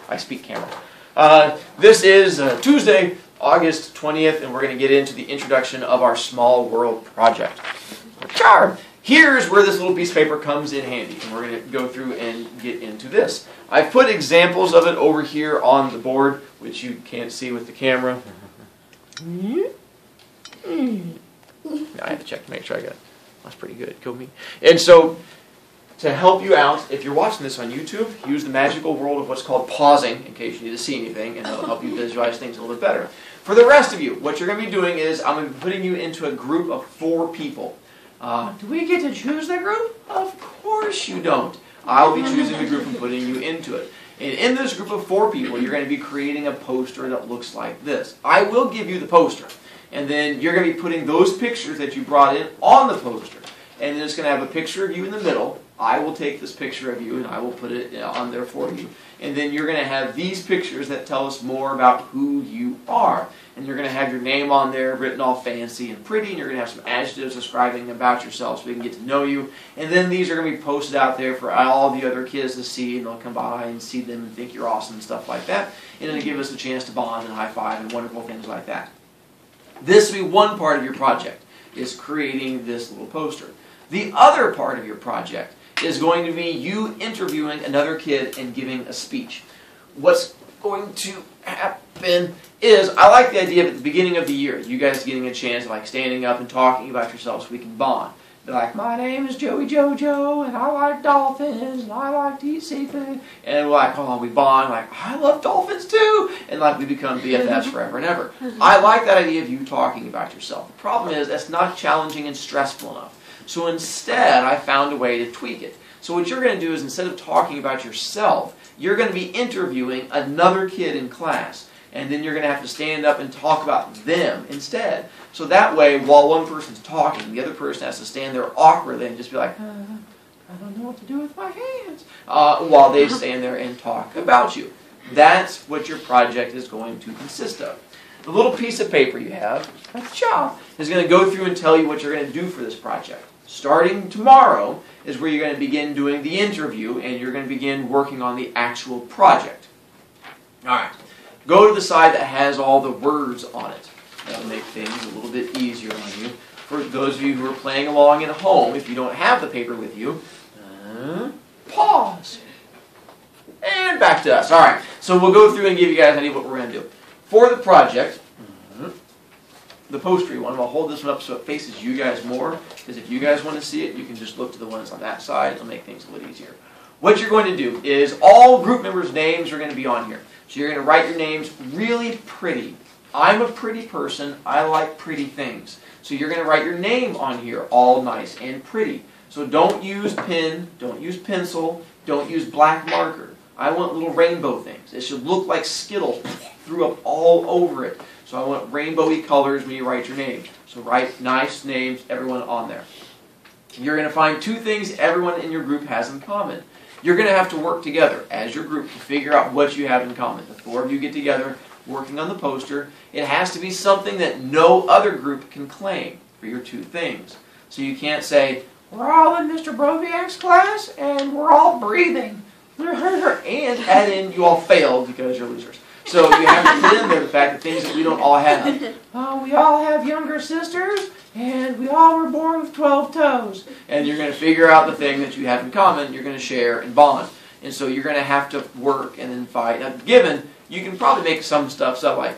I speak camera. This is Tuesday, August 20th, and we're going to get into the introduction of our Small World project. Here's where this little piece of paper comes in handy, and we're going to go through and get into this. I've put examples of it over here on the board, which you can't see with the camera. I have to check to make sure I got it. That's pretty good. Go me. And so, to help you out, if you're watching this on YouTube, use the magical world of what's called pausing in case you need to see anything, and that'll help you visualize things a little bit better. For the rest of you, what you're going to be doing is I'm going to be putting you into a group of 4 people. Do we get to choose that group? Of course you don't. I'll be choosing the group and putting you into it. And in this group of 4 people, you're going to be creating a poster that looks like this. I will give you the poster. And then you're going to be putting those pictures that you brought in on the poster. And then it's going to have a picture of you in the middle. I will take this picture of you and I will put it on there for you. And then you're going to have these pictures that tell us more about who you are. And you're going to have your name on there written all fancy and pretty. And you're going to have some adjectives describing about yourself so we can get to know you. And then these are going to be posted out there for all the other kids to see. And they'll come by and see them and think you're awesome and stuff like that. And it'll give us a chance to bond and high five and wonderful things like that. This will be one part of your project, is creating this little poster. The other part of your project is going to be you interviewing another kid and giving a speech. What's going to happen is, I like the idea of at the beginning of the year, you guys getting a chance of like standing up and talking about yourselves so we can bond. Be like, my name is Joey Jojo, and I like dolphins, and I like to eat seafood. And we're like, oh, we bond, like, I love dolphins too. And like we become BFFs forever and ever. I like that idea of you talking about yourself. The problem is, that's not challenging and stressful enough. So instead, I found a way to tweak it. So what you're going to do is, instead of talking about yourself, you're going to be interviewing another kid in class. And then you're going to have to stand up and talk about them instead. So that way, while one person's talking, the other person has to stand there awkwardly and just be like, I don't know what to do with my hands, while they stand there and talk about you. That's what your project is going to consist of. The little piece of paper you have, is going to go through and tell you what you're going to do for this project. Starting tomorrow is where you're going to begin doing the interview, and you're going to begin working on the actual project. All right. Go to the side that has all the words on it. That'll make things a little bit easier on you. For those of you who are playing along at home, if you don't have the paper with you, pause. And back to us. All right. So we'll go through and give you guys an idea of what we're going to do. For the project, the postery one, I'll hold this one up so it faces you guys more, because if you guys want to see it, you can just look to the ones on that side. It'll make things a little easier. What you're going to do is all group members' names are going to be on here. So you're going to write your names really pretty. I'm a pretty person. I like pretty things. So you're going to write your name on here all nice and pretty. So don't use pen, don't use pencil, don't use black marker. I want little rainbow things. It should look like Skittles threw up all over it. So I want rainbowy colors when you write your name. So write nice names, everyone on there. You're going to find 2 things everyone in your group has in common. You're going to have to work together as your group to figure out what you have in common. The 4 of you get together working on the poster. It has to be something that no other group can claim for your 2 things. So you can't say, we're all in Mr. Broviak's class and we're all breathing. And add in, you all failed because you're losers. So you have to put in there the fact that things that we don't all have. We all have younger sisters, and we all were born with 12 toes. And you're going to figure out the thing that you have in common, you're going to share and bond. And so you're going to have to work and then fight. Now, given, you can probably make some stuff so like,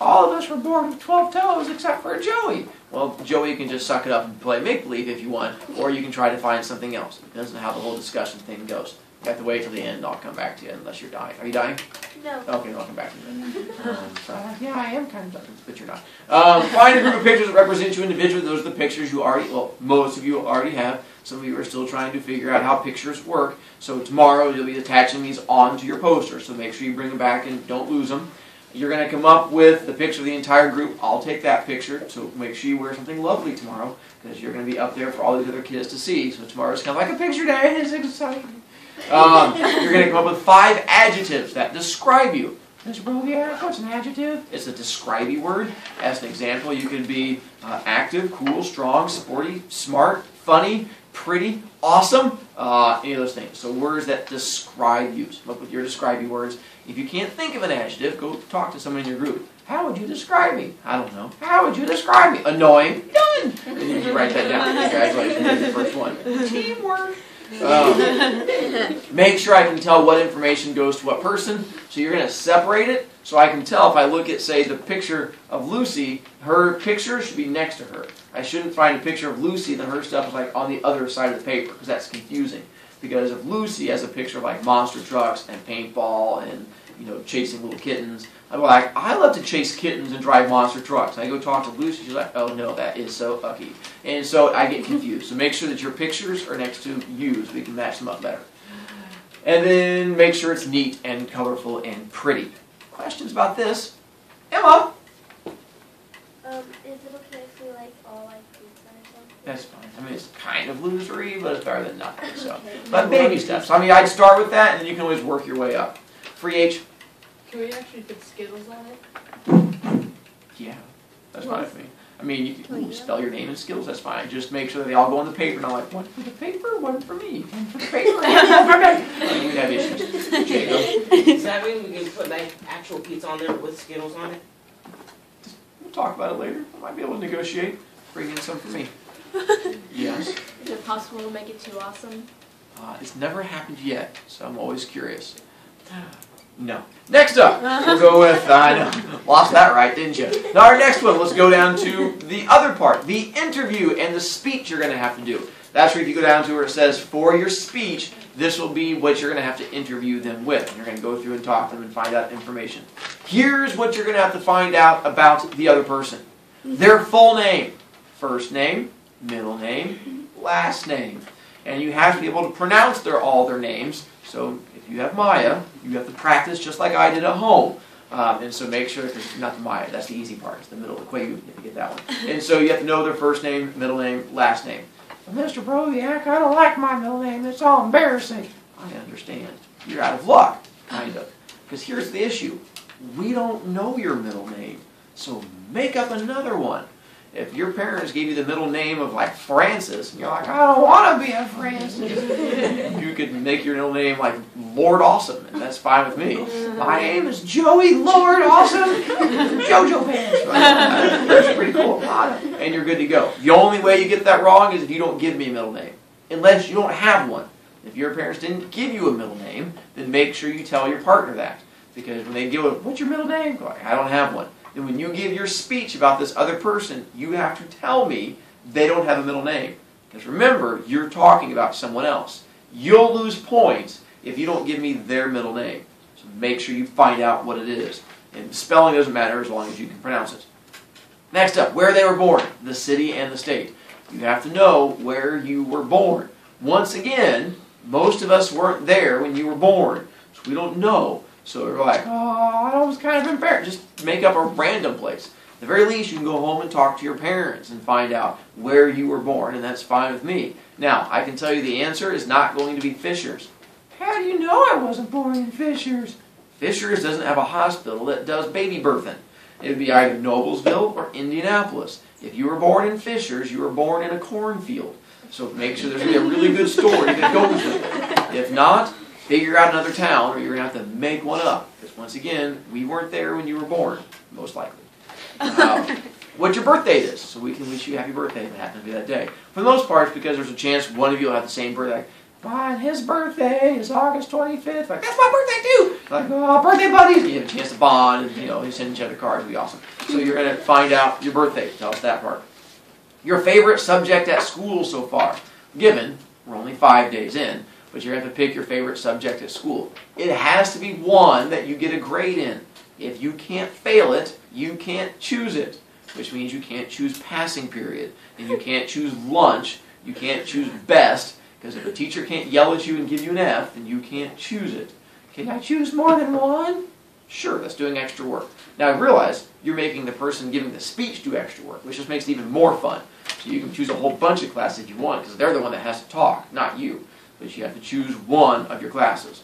all of us were born with 12 toes except for Joey. Well, Joey can just suck it up and play make-believe if you want, or you can try to find something else. It depends on how the whole discussion thing goes. You have to wait till the end, I'll come back to you unless you're dying. Are you dying? No. Okay, I'll come back to you. Yeah, I am kind of dying, but you're not. Find a group of pictures that represent you individually. Those are the pictures you already, well, most of you already have. Some of you are still trying to figure out how pictures work. So tomorrow you'll be attaching these onto your poster. So make sure you bring them back and don't lose them. You're going to come up with the picture of the entire group. I'll take that picture. So make sure you wear something lovely tomorrow, because you're going to be up there for all these other kids to see. So tomorrow's kind of like a picture day. It's exciting. You're going to come up with 5 adjectives that describe you. Mr. Broviak, what's an adjective? It's a describe-y word. As an example, you could be active, cool, strong, sporty, smart, funny, pretty, awesome, any of those things. So words that describe you. So come up with your describing words. If you can't think of an adjective, go talk to someone in your group. How would you describe me? I don't know. How would you describe me? Annoying. Done. And then you write that down. Congratulations, you did the first one. Teamwork. Make sure I can tell what information goes to what person. So you're going to separate it. So I can tell if I look at, say, the picture of Lucy, her picture should be next to her. I shouldn't find a picture of Lucy and then her stuff is like on the other side of the paper, because that's confusing. Because if Lucy has a picture of like monster trucks and paintball and chasing little kittens, I'm like, I love to chase kittens and drive monster trucks. And I go talk to Lucy, she's like, oh no, that is so ucky. And so I get confused. So make sure that your pictures are next to you so we can match them up better. And then make sure it's neat and colorful and pretty. Questions about this? Emma? Is it okay if we all like pizza or something? That's fine. I mean, it's kind of losery, but it's better than nothing. So, but baby steps. I mean, I'd start with that, and then you can always work your way up. Free H? Can we actually put Skittles on it? Yeah, that's fine with me. I mean, you can spell your name in Skittles, that's fine. Just make sure they all go on the paper, and I'm like, one for the paper, one for me, one for the paper, one for me. You'd have issues. Jacob? Does that mean we can put like actual pizza on there with Skittles on it? We'll talk about it later. I might be able to negotiate. Bring in some for me. Yes? Is it possible to make it too awesome? It's never happened yet, so I'm always curious. No. Next up, we'll go with, I know, lost that right, didn't you? Now our next one, let's go down to the other part, the interview and the speech you're going to have to do. That's where if you go down to where it says, for your speech, this will be what you're going to have to interview them with. And you're going to go through and talk to them and find out information. Here's what you're going to have to find out about the other person. Their full name, first name, middle name, last name. And you have to be able to pronounce all their names. So if you have Maya, you have to practice just like I did at home. And so make sure, because not the Maya, that's the easy part. It's the middle, the Quaalude, you have to get that one. And so you have to know their first name, middle name, last name. Mr. Broviak, I don't like my middle name. It's all embarrassing. I understand. You're out of luck, kind of. Because here's the issue. We don't know your middle name. So make up another one. If your parents gave you the middle name of like Francis, and you're like, I don't want to be a Francis, you could make your middle name like Lord Awesome, and that's fine with me. My name is Joey Lord Awesome Jojo Pants. That's pretty cool. And you're good to go. The only way you get that wrong is if you don't give me a middle name, unless you don't have one. If your parents didn't give you a middle name, then make sure you tell your partner that. Because when they give it, what's your middle name? Go, I don't have one. And when you give your speech about this other person, you have to tell me they don't have a middle name. Because remember, you're talking about someone else. You'll lose points if you don't give me their middle name. So make sure you find out what it is. And spelling doesn't matter as long as you can pronounce it. Next up, where they were born, the city and the state. You have to know where you were born. Once again, most of us weren't there when you were born, so we don't know. So we're like, oh, I was kind of embarrassed. Just make up a random place. At the very least, you can go home and talk to your parents and find out where you were born, and that's fine with me. Now, I can tell you the answer is not going to be Fishers. How do you know I wasn't born in Fishers? Fishers doesn't have a hospital that does baby birthing. It would be either Noblesville or Indianapolis. If you were born in Fishers, you were born in a cornfield. So make sure there's going to be a really good story that goes with it. If not, figure out another town, or you're going to have to make one up. Because once again, we weren't there when you were born, most likely. What your birth date is, so we can wish you happy birthday if it happens to be that day. For the most part, it's because there's a chance one of you will have the same birthday. Like, fine, his birthday is August 25th. Like, that's my birthday too! Like, oh, birthday buddies! And you have a chance to bond, and you send each other cards. It'll be awesome. So you're going to find out your birthday. Tell us that part. Your favorite subject at school so far. Given, we're only 5 days in, but you're going to have to pick your favorite subject at school. It has to be one that you get a grade in. If you can't fail it, you can't choose it. Which means you can't choose passing period. And you can't choose lunch. You can't choose best. Because if a teacher can't yell at you and give you an F, then you can't choose it. Can I choose more than one? Sure, that's doing extra work. Now I realize you're making the person giving the speech do extra work, which just makes it even more fun. So you can choose a whole bunch of classes if you want, because they're the one that has to talk, not you. But you have to choose one of your classes.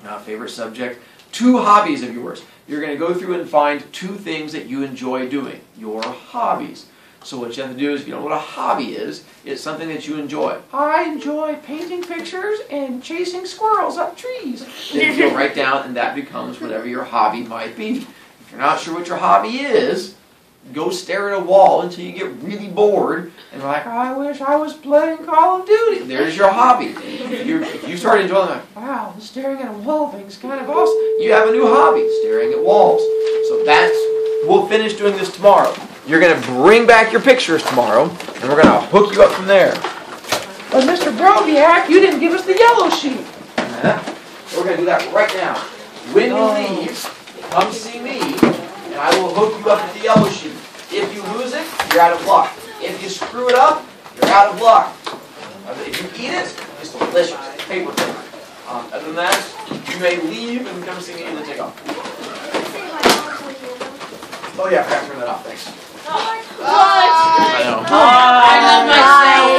Now, favorite subject, 2 hobbies of yours. You're going to go through and find 2 things that you enjoy doing, your hobbies. So what you have to do is, if you know what a hobby is, it's something that you enjoy. I enjoy painting pictures and chasing squirrels up trees. Then you'll write down, and that becomes whatever your hobby might be. If you're not sure what your hobby is, go stare at a wall until you get really bored and like, I wish I was playing Call of Duty. There's your hobby. If you start enjoying it, like, wow, this staring at a wall thing's kind of awesome. You have a new hobby, staring at walls. So we'll finish doing this tomorrow. You're going to bring back your pictures tomorrow, and we're going to hook you up from there. But Mr. Broviak, you didn't give us the yellow sheet. We're going to do that right now. When you leave, come see me, and I will hook you up with the yellow sheet. If you lose it, you're out of luck. If you screw it up, you're out of luck. If you eat it, it's delicious. It's paper thin. Other than that, you may leave and come see me and then take off. Oh yeah, I forgot to turn that off. Thanks. What? I know. I love myself.